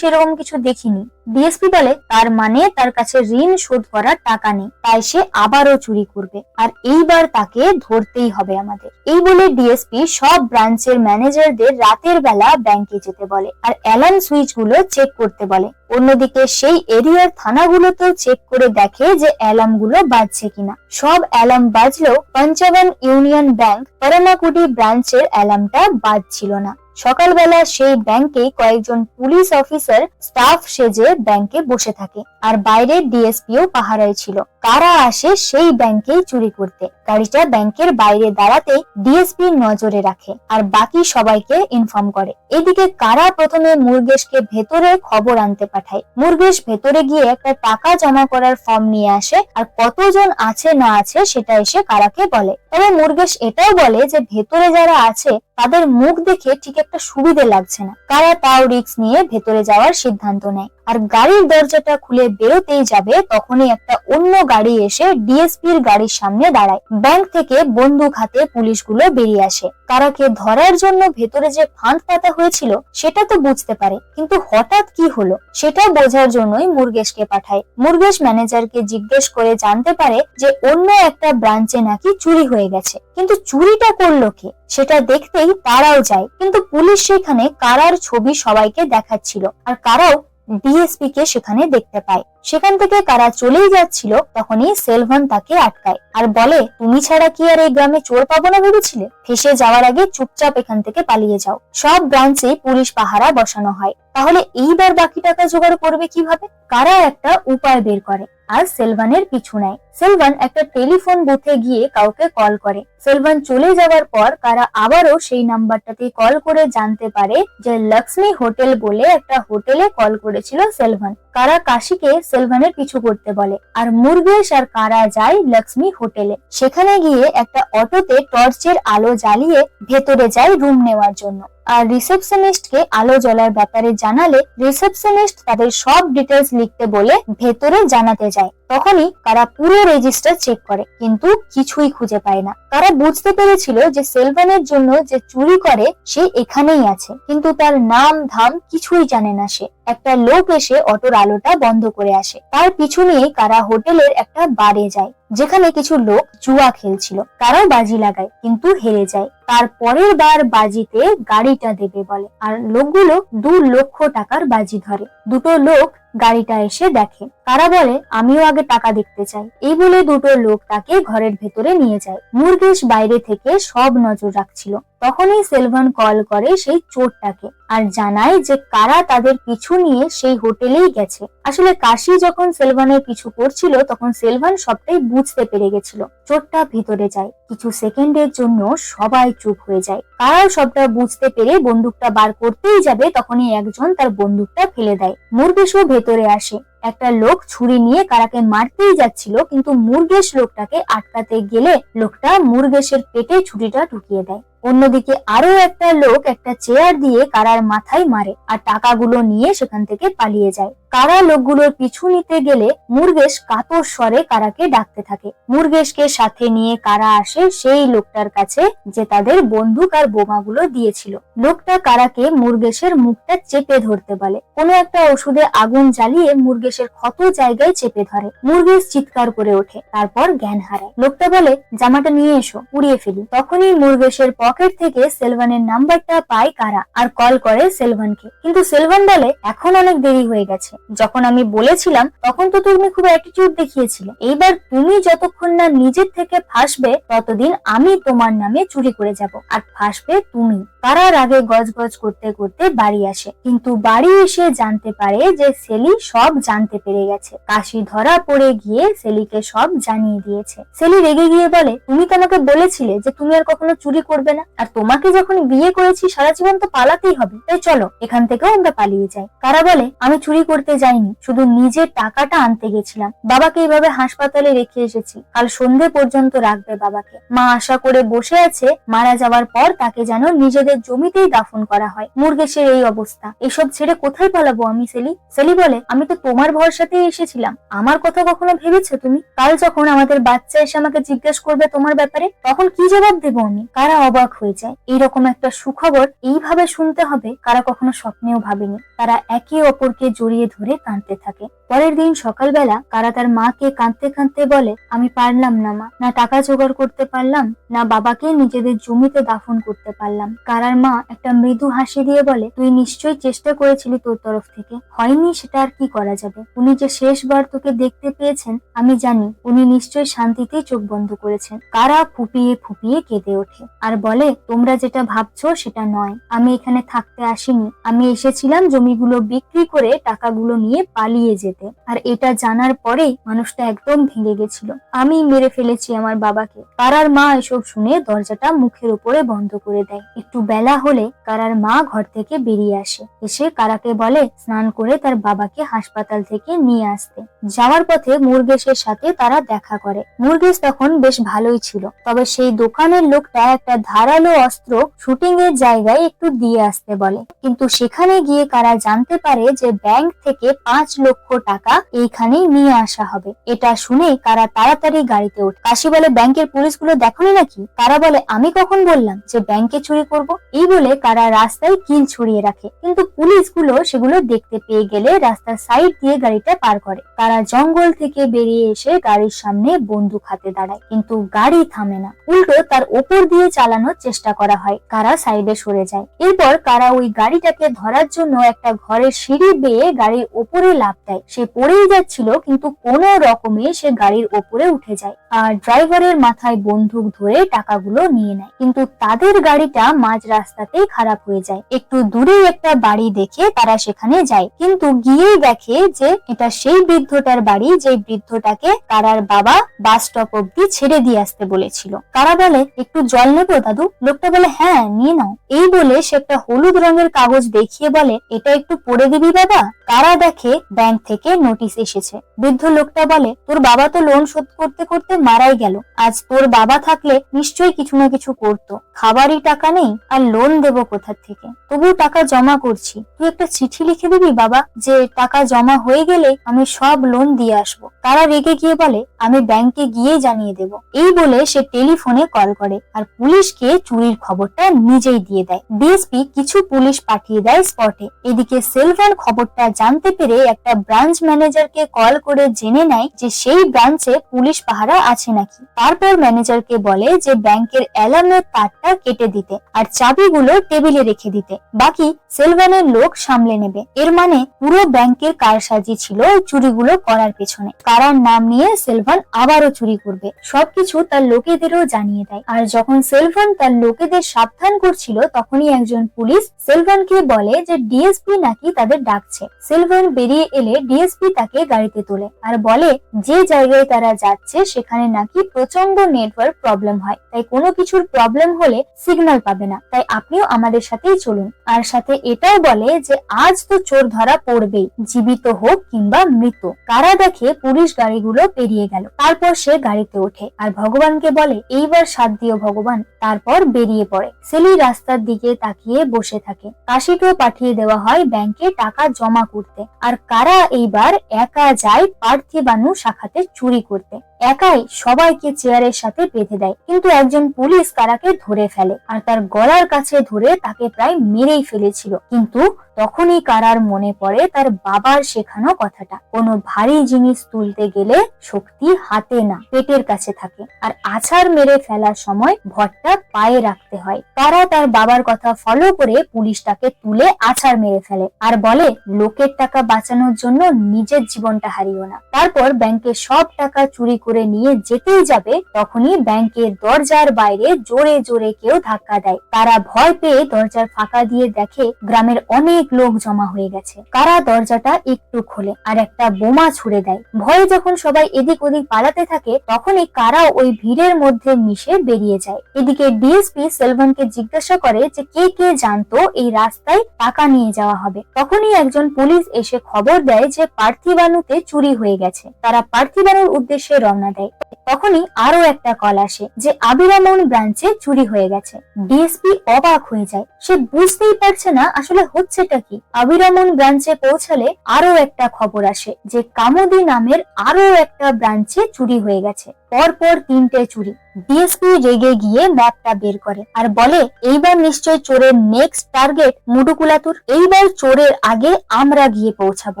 সেরকম কিছু দেখিনি। ডিএসপি বলে, তার মানে তার কাছে ঋণ শোধ করার টাকা নেই, তাই সে আবারও চুরি করবে, আর এইবার তাকে ধরতেই হবে আমাদের। এই বলে ডিএসপি সব ব্রাঞ্চের ম্যানেজারদের রাতের বেলা ব্যাংকে যেতে বলে আর অ্যালার্ম সুইচ গুলো চেক করতে বলে। অন্যদিকে সেই এরিয়ার থানাগুলোতেও চেক করে দেখে যে অ্যালার্ম গুলো বাজছে কিনা। সব অ্যালার্ম বাজলেও পঞ্চাবন ইউনিয়ন ব্যাংক পরামাকুটি ব্রাঞ্চের অ্যালার্মটা বাজছিল না। সকালবেলা সেই ব্যাংকে কয়েকজন পুলিশ অফিসার স্টাফ সেজে ব্যাংকে বসে থাকে, আর বাইরে ডিএসপিও পাহারায় ছিল। কারা আসে সেই ব্যাংকেই চুরি করতে। গাড়িটা ব্যাংকের বাইরে দাঁড়াতে ডিএসপি নজরে রাখে আর বাকি সবাইকে ইনফর্ম করে। এদিকে কারা প্রথমে মুরগেশকে ভেতরে খবর আনতে পাঠায়। মুরগেশ ভেতরে গিয়ে একটা টাকা জমা করার ফর্ম নিয়ে আসে আর কতজন আছে না আছে সেটা এসে কারাকে বলে। তবে মুরগেশ এটাও বলে যে ভেতরে যারা আছে তাদের মুখ দেখে ঠিক একটা সুবিধে লাগছে না। কারা তাও রিস্ক নিয়ে ভেতরে যাওয়ার সিদ্ধান্ত নেয়, আর গাড়ির দরজাটা খুলে বেরোতেই যাবে তখনই একটা অন্য গাড়ি এসে ডিএসপির গাড়ির সামনে দাঁড়ায়। ব্যাংক থেকে বন্দুক হাতে পুলিশগুলো বেরিয়ে আসে। কারাকে ধরার জন্য ভেতরে যে ফাঁদ পাতা হয়েছিল সেটা তো বুঝতে পারে, কিন্তু হঠাৎ কি হলো সেটা বোঝার জন্যই মুরগেশকে পাঠায়। মুরগেশ ম্যানেজারকে জিজ্ঞেস করে জানতে পারে যে অন্য একটা ব্রাঞ্চে নাকি চুরি হয়ে গেছে, কিন্তু চুরিটা করলো কে সেটা দেখতেই তারাও যায়। কিন্তু পুলিশ সেখানে কারার ছবি সবাইকে দেখাচ্ছিল, আর কারাও ডিএসপি কে সেখানে দেখতে পায়। সেখান থেকে কারা চলেই যাচ্ছিল, তখনই সেলভান তাকে আটকায় আর বলে, তুমি ছাড়া কি আর এই গ্রামে চোর পাবো না ভেবেছিলে? ফেসে যাওয়ার আগে চুপচাপ এখান থেকে পালিয়ে যাও। সব ব্রাঞ্চে পুলিশ পাহারা বসানো হয়। তাহলে এইবার বাকি টাকা জোগাড় করবে কিভাবে? কারা একটা উপায় বের করে আর সেলভানের পিছু নেয়। সেলভান একটা টেলিফোন বুথে গিয়ে কাউকে কল করে। সেলভান চলে যাওয়ার পর কারা আবারও সেই নাম্বারটাতে কল করে জানতে পারে যে লক্ষ্মী হোটেল বলে একটা হোটেলে কল করেছিল সেলভান। কারা কাশিকে সেলভানের পিছু করতে বলে, আর মুরগেশ আর কারা যায় লক্ষ্মী হোটেলে। সেখানে গিয়ে একটা অটোতে টর্চের আলো জ্বালিয়ে ভেতরে যায় রুম নেওয়ার জন্য। আর রিসেপশনিস্টকে আলো জ্বলার ব্যাপারে জানালে রিসেপশনিস্ট তাদের সব ডিটেলস লিখতে বলে ভেতরে জানাতে যায়। তখনই কারা পুরো রেজিস্টার চেক করে, কিন্তু কিছুই খুঁজে পায় না। কারা বুঝতে পেরেছিল যে সেলভানের জন্য যে চুরি করে সে এখানেই আছে, কিন্তু তার নাম ধাম কিছুই জানে না সে। একটা লোক এসে অটোর আলোটা বন্ধ করে আসে। তার পিছু নিয়ে কারা হোটেলের একটা বারে যায়, যেখানে কিছু লোক জুয়া খেলছিল। কারাও বাজি লাগায় কিন্তু হেরে যায়। তার পরের বার বাজিতে গাড়িটা দেবে বলে, আর লোকগুলো 2 লক্ষ টাকার বাজি ধরে। দুটো লোক গাড়িটা এসে দেখে। কারা বলে, আমিও আগে টাকা দেখতে চাই। এই বলে দুটো লোক তাকে ঘরের ভেতরে নিয়ে যায়। মুরগেশ বাইরে থেকে সব নজর রাখছিল। তখনই সেলভান কল করে সেই চোরটাকে আর জানায় যে কারা তাদের পিছু নিয়ে সেই হোটেলেই গেছে। আসলে কাশি যখন সেলভানের পিছু করছিল তখন সেলভান সবটাই বুঝতে পেরে গেছিল। চোরটা ভিতরে যায়। কিছু সেকেন্ডের জন্য সবাই চুপ হয়ে যায়। কারাও সবটা বুঝতে পেরে বন্দুকটা বার করতেই যাবে, তখনই একজন তার বন্দুকটা ফেলে দেয়। মুরগেশও ভেতরে আসে। একটা লোক ছুরি নিয়ে কারাকে মারতেই যাচ্ছিল, কিন্তু মুরগেশ লোকটাকে আটকাতে গেলে লোকটা মুরগেশের পেটে ছুরিটা ঢুকিয়ে দেয়। অন্যদিকে আরো একটা লোক একটা চেয়ার দিয়ে কারার মাথায় মারে আর টাকাগুলো নিয়ে সেখান থেকে পালিয়ে যায়। কারা লোকগুলোর পিছু নিতে গেলে মুরগেশ কাতর স্বরে কারাকে ডাকতে থাকে। মুরগেশকে সাথে নিয়ে কারা আসে সেই লোকটার কাছে যে তাদের বন্দুক আর আর বোমাগুলো দিয়েছিল। লোকটা কারাকে মুরগেশের মুখটা চেপে ধরতে বলে। কোনো একটা ওষুধে আগুন জ্বালিয়ে মুরগেশের ক্ষত জায়গায় চেপে ধরে। মুরগেশ চিৎকার করে ওঠে, তারপর জ্ঞান হারায়। লোকটা বলে, জামাটা নিয়ে এসো, উড়িয়ে ফেলি। তখনই মুরগেশের পকেট থেকে সেলভানের নাম্বারটা পায় কারা আর কল করে সেলভানকে। কিন্তু সেলভান বলে, এখন অনেক দেরি হয়ে গেছে। যখন আমি বলেছিলাম তখন তো তুমি খুব অ্যাটিটিউড দেখিয়েছিলে। এইবার তুমি যতক্ষণ না নিজের থেকে ফাঁসবে ততদিন আমি তোমার নামে চুরি করে যাব, আর ফাঁসবে তুমি। কারার আগে গজগজ করতে করতে বাড়ি আসে, কিন্তু বাড়ি এসে জানতে পারে যে সেলি সব জানতে পেরে গেছে। কাশি ধরা পড়ে গিয়ে সেলিকে সব জানিয়ে দিয়েছে। সেলি রেগে গিয়ে বলে, তুমি তো আমাকে বলেছিলে যে তুমি আর কখনো চুরি করবে না, আর তোমাকে যখন বিয়ে করেছি সারা জীবন তো পালাতেই হবে, তাই চলো এখান থেকেও আমরা পালিয়ে যাই। কারা বলে, আমি চুরি করতে যাইনি, শুধু নিজের টাকাটা আনতে গেছিলাম। বাবাকে এইভাবে হাসপাতালে রেখে এসেছি, কাল সন্ধে পর্যন্ত রাখবে বাবাকে। মা আশা করে বসে আছে মারা যাওয়ার পর তাকে যেন নিজেদের জমিতেই দাফন করা হয়। মুরগেশের এই অবস্থা, এসব ছেড়ে কোথায় পালাবো আমি সেলি? সেলি বলে, আমি তো তোমার ভরসাতেই এসেছিলাম, আমার কথা কখনো ভেবেছো তুমি? কাল যখন আমাদের বাচ্চা এসে আমাকে জিজ্ঞেস করবে তোমার ব্যাপারে, তখন কি জবাব দেবো আমি? কারা অবাক হয়ে যায়। এইরকম একটা সুখবর এইভাবে শুনতে হবে কারা কখনো স্বপ্নেও ভাবেনি। তারা একে অপরকে জড়িয়ে ধরে কাঁদতে থাকে। পরের দিন সকালবেলা কারা তার মাকে কাঁদতে কাঁদতে বলে, আমি পারলাম না মা, না টাকা জোগাড় করতে পারলাম, না বাবাকে নিজেদের জমিতে দাফন করতে পারলাম। কারার মা একটা মৃদু হাসি দিয়ে বলে, তুই নিশ্চয়ই চেষ্টা করেছিলি তোর তরফ থেকে, হয়নি সেটা আর কি করা যাবে। উনি যে শেষবার তোকে দেখতে পেয়েছেন আমি জানি, উনি নিশ্চয়ই শান্তিতেই চোখ বন্ধ করেছেন। কারা ফুপিয়ে ফুপিয়ে কেঁদে ওঠে আর বলে, তোমরা যেটা ভাবছো সেটা নয়, আমি এখানে থাকতে আসিনি, আমি এসেছিলাম জমিগুলো বিক্রি করে টাকাগুলো নিয়ে পালিয়ে যেতে। আর এটা জানার পরেই মানুষটা একদম ভেঙে গেছিল, আমি মেরে ফেলেছি আমার বাবাকে। কারার মা এসব শুনে দরজাটা মুখের উপরে বন্ধ করে দেয়। একটু বেলা হলে কারার মা ঘর থেকে বেরিয়ে আসে, এসে কারাকে বলে স্নান করে তার বাবাকে হাসপাতাল থেকে নিয়ে আসতে। যাওয়ার পথে মুরগেশের সাথে তারা দেখা করে। মুরগেশ তখন বেশ ভালোই ছিল, তবে সেই দোকানের লোকটা একটা ধারালো অস্ত্র শুটিং এর জায়গায় একটু দিয়ে আসতে বলে। কিন্তু সেখানে গিয়ে কারা জানতে পারে যে ব্যাংক থেকে 5 লক্ষ টাকা এইখানেই নিয়ে আসা হবে। এটা শুনে কারা তাড়াতাড়ি গাড়িতে ওঠে। কাশি বলে, ব্যাংকের পুলিশগুলো দেখোনি নাকি? কারা বলে, আমি কখন বললাম যে ব্যাংকে চুরি করব? এই বলে কারা রাস্তায় কিল ছড়িয়ে রাখে, কিন্তু পুলিশগুলো সেগুলো দেখতে পেয়ে গেলে রাস্তার সাইড দিয়ে গাড়িটা পার করে। কারা জঙ্গল থেকে বেরিয়ে এসে গাড়ির সামনে বন্দুক হাতে দাঁড়ায়, কিন্তু গাড়ি থামে না, উল্টো তার ওপর দিয়ে চালানোর চেষ্টা করা হয়। কারা সাইডে সরে যায়। এরপর কারা ওই গাড়িটাকে ধরার জন্য একটা ঘরের সিঁড়ি বেয়ে গাড়ির ওপরে লাফ দেয়। সে পড়েই যাচ্ছিল, কিন্তু কোনো রকমে সে গাড়ির ওপরে উঠে যায় আর ড্রাইভারের মাথায় বন্দুক ধরে টাকাগুলো নিয়ে নেয়। কিন্তু তাদের গাড়িটা মাঝ রাস্তাতেই খারাপ হয়ে যায়। একটু দূরেই একটা বাড়ি দেখে তারা সেখানে যায়, কিন্তু গিয়েই দেখে যে এটা সেই বৃদ্ধটার বাড়ি যে বৃদ্ধটাকে কারার বাবা বাস স্টপ অব্দি ছেড়ে দিয়ে আসতে বলেছিল। কারা বলে, একটু জল নেবো দাদু? লোকটা বলে, হ্যাঁ নিয়ে নাও। এই বলে সে একটা হলুদ রঙের কাগজ দেখিয়ে বলে, এটা একটু পড়ে দিবি বাবা? কারা দেখে ব্যাংক থেকে নোটিশ এসেছে। বৃদ্ধ লোকটা বলে, তোর বাবা তো লোন শোধ করতে করতে মারাই গেল, আজ তোর বাবা থাকলে নিশ্চয়ই কিছু না কিছু করতো। খাবারই টাকা নেই, আর লোন দেবো কোথা থেকে? তবু টাকা জমা করছি, তুই একটা চিঠি লিখে দিবি বাবা, যে টাকা জমা হয়ে গেলে আমি সব লোন দিয়ে আসবো। তারা রেগে গিয়ে বলে, আমি ব্যাংকে গিয়ে জানিয়ে দেব। এই বলে সে টেলিফোনে কল করে আর পুলিশকে চুরির খবরটা নিজেই দিয়ে দেয়। ডিএসপি কিছু পুলিশ পাঠিয়ে দেয় স্পটে। এদিকে সেলভান খবরটা জানতে পেরে একটা ব্রাঞ্চ ম্যানেজারকে কল করে জেনে নেয় যে সেই ব্রাঞ্চে পুলিশ পাহারা আছে নাকি। তারপর ম্যানেজারকে বলে যে ব্যাংকের অ্যালার্মের তারটা কেটে দিতে আর চাবিগুলো টেবিলে রেখে দিতে, বাকি সেলভানের লোক সামলে নেবে। এর মানে পুরো ব্যাংকের কারসাজি ছিল চুরিগুলো করার পেছনে। কারার নাম নিয়ে সেলভান আবারও চুরি করবে, সবকিছু তার লোকেদেরও জানিয়ে দেয়। আর যখন সেলভান তার লোকেদের সাবধান করছিল তখনই একজন পুলিশ সেলভানকে বলে যে ডিএসপি নাকি তাদের ডাকছে। সেলভান বেরিয়ে এলে ডিএসপি তাকে গাড়িতে তোলে আর বলে যে জায়গায় তারা যাচ্ছে সেখানে নাকি প্রচন্ড নেটওয়ার্ক প্রবলেম হয়, তাই কোনো কিছুর প্রবলেম হলে সিগন্যাল পাবে না, তাই আপনিও আমাদের সাথেই চলুন। আর সাথে এটাও বলে যে আজ তো চোর ধরা পড়বেই, জীবিত হোক কিংবা মৃত। কারা দেখে পুলিশ গাড়িগুলো পেরিয়ে গেল, তারপর সে গাড়িতে ওঠে আর ভগবানকে বলে, এইবার সাথ দিও ভগবান। তারপর বেরিয়ে পড়ে। সেলি রাস্তার দিকে তাকিয়ে বসে থাকে। কাশিকেও পাঠিয়ে দেওয়া হয় ব্যাংকে টাকা জমা করতে, আর কারা এইবার একা যায় পার্থিবানু শাখাতে চুরি করতে। একাই সবাইকে চেয়ারের সাথে বেঁধে দেয়, কিন্তু একজন পুলিশ কারাকে ধরে ফেলে আর তার গলার কাছে ধরে তাকে প্রায় মেরেই ফেলেছিল। কিন্তু তখনই কারার মনে পড়ে তার বাবার শেখানো কথাটা, কোনো ভারী জিনিস তুলতে গেলে শক্তি হাতে না পেটের কাছে থাকে, আর আছাড় মেরে ফেলার সময় ভরটা পায়ে রাখতে হয়। কারা তার বাবার কথা ফলো করে পুলিশটাকে তুলে আছাড় মেরে ফেলে আর বলে, লোকের টাকা বাঁচানোর জন্য নিজের জীবনটা হারিও না। তারপর ব্যাংকের সব টাকা চুরি করে নিয়ে যেতেই যাবে, তখনই ব্যাংকের দরজার বাইরে জোরে জোরে কেউ ধাক্কা দেয়। তারা ভয় পেয়ে দরজার ফাঁকা দিয়ে দেখে গ্রামের অনেক লোক জমা হয়ে গেছে। কারা দরজাটা একটু খোলে আর একটা বোমা ছুড়ে দেয়। ভয়ে যখন সবাই এদিক ওদিক পালাতে থাকে, তখনই কারা ওই ভিড়ের মধ্যে মিশে বেরিয়ে যায়। এদিকে ডিএসপি সেলভানকে জিজ্ঞাসা করে যে কে কে জানতো এই রাস্তায় টাকা নিয়ে যাওয়া হবে। তখনই একজন পুলিশ এসে খবর দেয় যে পার্থিবানুতে চুরি হয়ে গেছে। তারা পার্থিবানুর উদ্দেশ্যে রওনা দেয়। তখনই আরো একটা কল আসে যে আবিরামন ব্রাঞ্চে চুরি হয়ে গেছে। ডিএসপি অবাক হয়ে যায়, সে বুঝতেই পারছে না আসলে হচ্ছেটা কি। আবিরামন ব্রাঞ্চে পৌঁছালে আরো একটা খবর আসে যে কামুদি নামের আরো একটা ব্রাঞ্চে চুরি হয়ে গেছে। পরপর 3টে চুরি। ডিএসপি রেগে গিয়ে ম্যাপটা বের করে আর বলে, এইবার নিশ্চয় চোরের নেক্সট টার্গেট মুডুকুলাতুর। এইবার চোরের আগে আমরা গিয়ে পৌঁছাবো।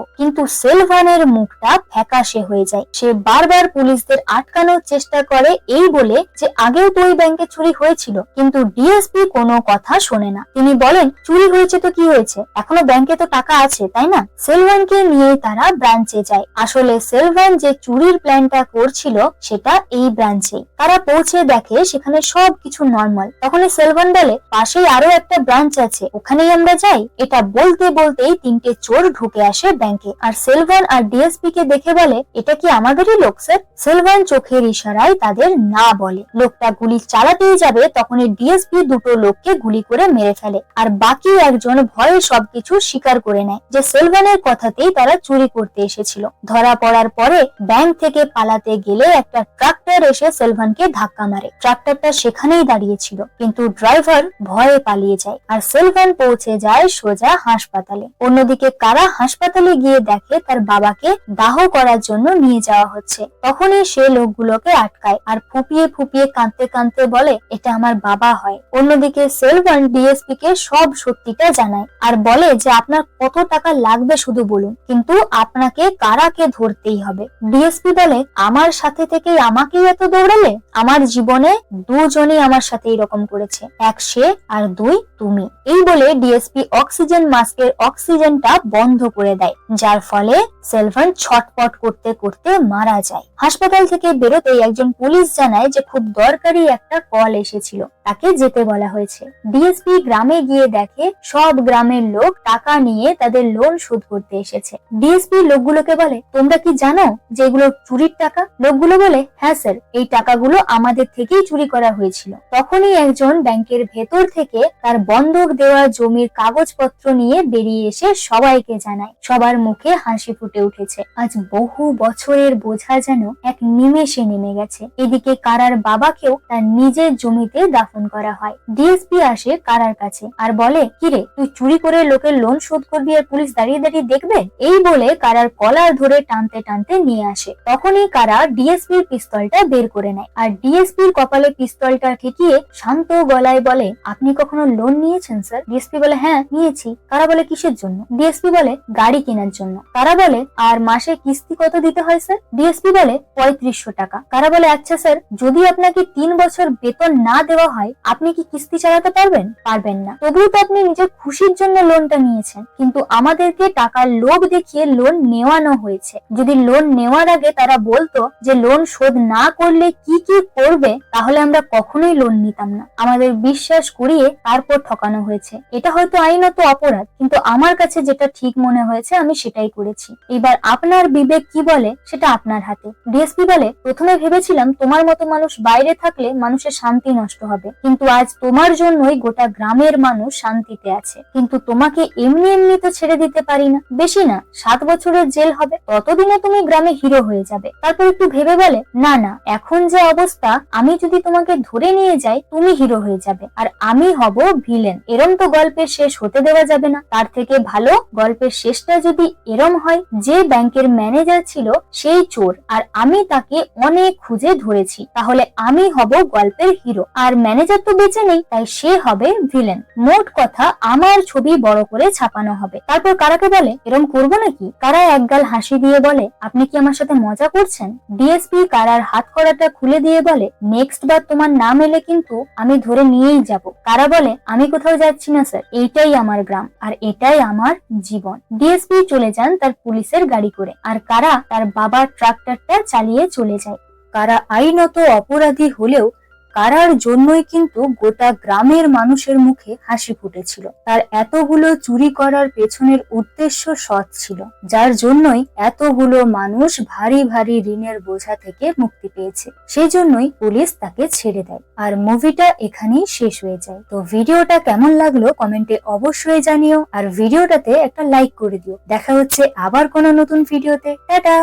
কিন্তু সেলভানের মুখটা ফ্যাকাশে হয়ে যায়। সে বারবার পুলিশদের আটকানোর চেষ্টা করে এই বলে যে আগেও তো ওই ব্যাংকে চুরি হয়েছিল, কিন্তু ডিএসপি কোনো কথা শোনে না। তিনি বলেন, চুরি হয়েছে তো কি হয়েছে, এখনো ব্যাংকে তো টাকা আছে, তাই না? সেলভানকে নিয়ে তারা ব্রাঞ্চে যায়। আসলে সেলভান যে চুরির প্ল্যানটা করছিল সেটা এই ব্রাঞ্চে। তারা পৌঁছে দেখে সেখানে সবকিছু নর্মাল। তখন সেলভান বলে, পাশেই আরো একটা ব্রাঞ্চ আছে, ওখানেই আমরা যাই। এটা বলতে বলতেই 3টে চোর ঢুকে আসে ব্যাংকে, আর সেলভান আর ডিএসপি কে দেখে বলে, এটা কি আমাদেরই লোক স্যার? সেলভান চোখের ইশারায় তাদের না বলে। লোকটা গুলি চালাতেই যাবে, তখনই ডিএসপি দুটো লোককে গুলি করে মেরে ফেলে, আর বাকি একজন ভয়ে সবকিছু স্বীকার করে নেয় যে সেলভানের কথাতেই তারা চুরি করতে এসেছিল। ধরা পড়ার পরে ব্যাংক থেকে পালাতে গেলে একটা ট্রাক্টর এসে সেলভানকে ধাক্কা মারে। ট্রাক্টরটা সেখানেই দাঁড়িয়েছিল, কিন্তু ড্রাইভার ভয়ে পালিয়ে যায়, আর সেলভান পৌঁছে যায় সোজা হাসপাতালে। অন্যদিকে কারা হাসপাতালে গিয়ে দেখে তার বাবাকে দাহ করার জন্য নিয়ে যাওয়া হচ্ছে। তখনই সে লোকগুলোকে আটকায় আর ফুপিয়ে ফুপিয়ে কাঁদতে কাঁদতে বলে, এটা আমার বাবা হয়। অন্যদিকে সেলভান ডিএসপি কে সব সত্যিটা জানায় আর বলে যে আপনার কত টাকা লাগবে শুধু বলুন, কিন্তু আপনাকে কারাকে ধরতেই হবে। ডিএসপি বলে, আমার সাথে থেকে আমাকেই এত দৌড়ালে? আমার জীবনে দুজনই আমার সাথে এরকম করেছে, এক সে আর 2 তুমি। এই বলে ডিএসপি অক্সিজেন মাস্কের অক্সিজেনটা বন্ধ করে দেয়, যার ফলে সেলভান ছটপট করতে করতে মারা যায়। হাসপাতাল থেকে বেরোতেই একজন পুলিশ জানায় যে খুব দরকারি একটা কল এসেছিল, তাকে যেতে বলা হয়েছে। ডিএসপি গ্রামে গিয়ে দেখে সব গ্রামের লোক টাকা নিয়ে তাদের লোন শোধ করতে এসেছে। ডিএসপি লোকগুলোকে বলে, তোমরা কি জানো যে এগুলো চুরির টাকা? লোকগুলো বলে, হ্যাঁ স্যার, এই টাকাগুলো আমাদের থেকেই চুরি করা হয়েছিল। তখনই একজন ব্যাংকের ভেতর থেকে তার বন্ধক দেওয়া জমির কাগজপত্র নিয়ে বেরিয়ে এসে সবাইকে জানায়। সবার মুখে হাসি ফুটে উঠেছে। আজ বহু বছরের বোঝা যেন এক নিমেষে নেমে গেছে। এদিকে কারার বাবাকেও তার নিজের জমিতে দাফন করা হয়। ডিএসপি আসে কারার কাছে আর বলে, কিরে, তুই চুরি করে লোকের লোন শোধ করবি আর পুলিশ দাঁড়িয়ে দাঁড়িয়ে দেখবে? এই বলে কারার কলার ধরে টানতে টানতে নিয়ে আসে। তখনই কারা ডিএসপির পিস্তলটা বের করে নেয় আর ডিএসপির কপালে পিস্তলটা ঠেকিয়ে শান্ত গলায় বলে, আপনি কখনো লোন নিয়েছেন স্যার? ডিএসপি বলে, হ্যাঁ নিয়েছি। কারা বলে, কিসের জন্য? ডিএসপি বলে, গাড়ি কেনার জন্য। কারা বলে, আর মাসে কিস্তি কত দিতে হয় স্যার? ডিএসপি বলে, 3500 টাকা। কারা বলে, আচ্ছা স্যার, যদি আপনাকে 3 বছর বেতন না দেওয়া হয় আপনি কি কিস্তি চালাতে পারবেন? পারবেন না। তবুও তো আপনি নিজের খুশির জন্য লোনটা নিয়েছেন, কিন্তু আমাদেরকে টাকার লোভ দেখিয়ে লোন নেওয়ানো হয়েছে। যদি লোন নেওয়ার আগে তারা বলতো যে লোন শোধ না করলে কি কি করবে, তাহলে আমরা কখনোই লোন নিতাম না। আমাদের বিশ্বাস করিয়ে তারপর ঠকানো হয়েছে। এটা হয়তো আইনত অপরাধ, কিন্তু আমার কাছে যেটা ঠিক মনে হয়েছে আমি সেটাই করেছি। এবার আপনার বিবেক কি বলে সেটা আপনার হাতে। ডিএসপি বলে, প্রথমে ভেবেছিলাম তোমার মতো মানুষ বাইরে থাকলে মানুষের শান্তি নষ্ট হবে, কিন্তু আজ তোমার জন্যই গোটা গ্রামের মানুষ শান্তিতে আছে। কিন্তু তোমাকে এমনি এমনি তো ছেড়ে দিতে পারি না। বেশি না 7 বছরের জেল হবে, ততদিনে তুমি গ্রামে হিরো হয়ে যাবে। তারপর একটু ভেবে বলে, না না, এখন যে অবস্থা অবস্থা, আমি যদি তোমাকে ধরে নিয়ে যাই তুমি হিরো হয়ে যাবে আর আমি হব ভিলেন। এরম তো গল্পের শেষ হতে দেওয়া যাবে না। তার থেকে ভালো গল্পের শেষটা যদি এরম হয়, যে ব্যাংকের ম্যানেজার ছিল সেই চোর আর আমি তাকে অনেক খুঁজে ধরেছি, তাহলে আমি হব গল্পের হিরো আর ম্যানেজার তো বেঁচে নেই, তাই সে হবে ভিলেন। মোট কথা আমার ছবি বড় করে ছাপানো হবে। তারপর কারাকে বলে, এরম করবো নাকি? কারা একগাল হাসি দিয়ে বলে, আপনি কি আমার সাথে মজা করছেন? ডিএসপি কারার হাত কড়াটা খুলে দিয়ে বলে, নেক্সট বার তোমার নাম এলে কিন্তু আমি ধরে নিয়েই যাব। কারা বলে, আমি কোথাও যাচ্ছি না স্যার, এইটাই আমার গ্রাম আর এটাই আমার জীবন। ডিএসপি চলে যান তার পুলিশের গাড়ি করে আর কারা তার বাবার ট্রাক্টরটা চালিয়ে চলে যায়। কারা আইনত অপরাধী হলেও কারার জন্যই কিন্তু গোটা গ্রামের মানুষের মুখে হাসি ফুটেছিল। তার এতগুলো চুরি করার পেছনের উদ্দেশ্য সৎ ছিল, যার জন্যই এতগুলো মানুষ ভারী ভারী ঋণের বোঝা থেকে মুক্তি পেয়েছে। সেই জন্যই পুলিশ তাকে ছেড়ে দেয় আর মুভিটা এখানেই শেষ হয়ে যায়। তো ভিডিওটা কেমন লাগলো কমেন্টে অবশ্যই জানিও আর ভিডিওটাতে একটা লাইক করে দিও। দেখা হচ্ছে আবার কোনো নতুন ভিডিওতে। টাটা।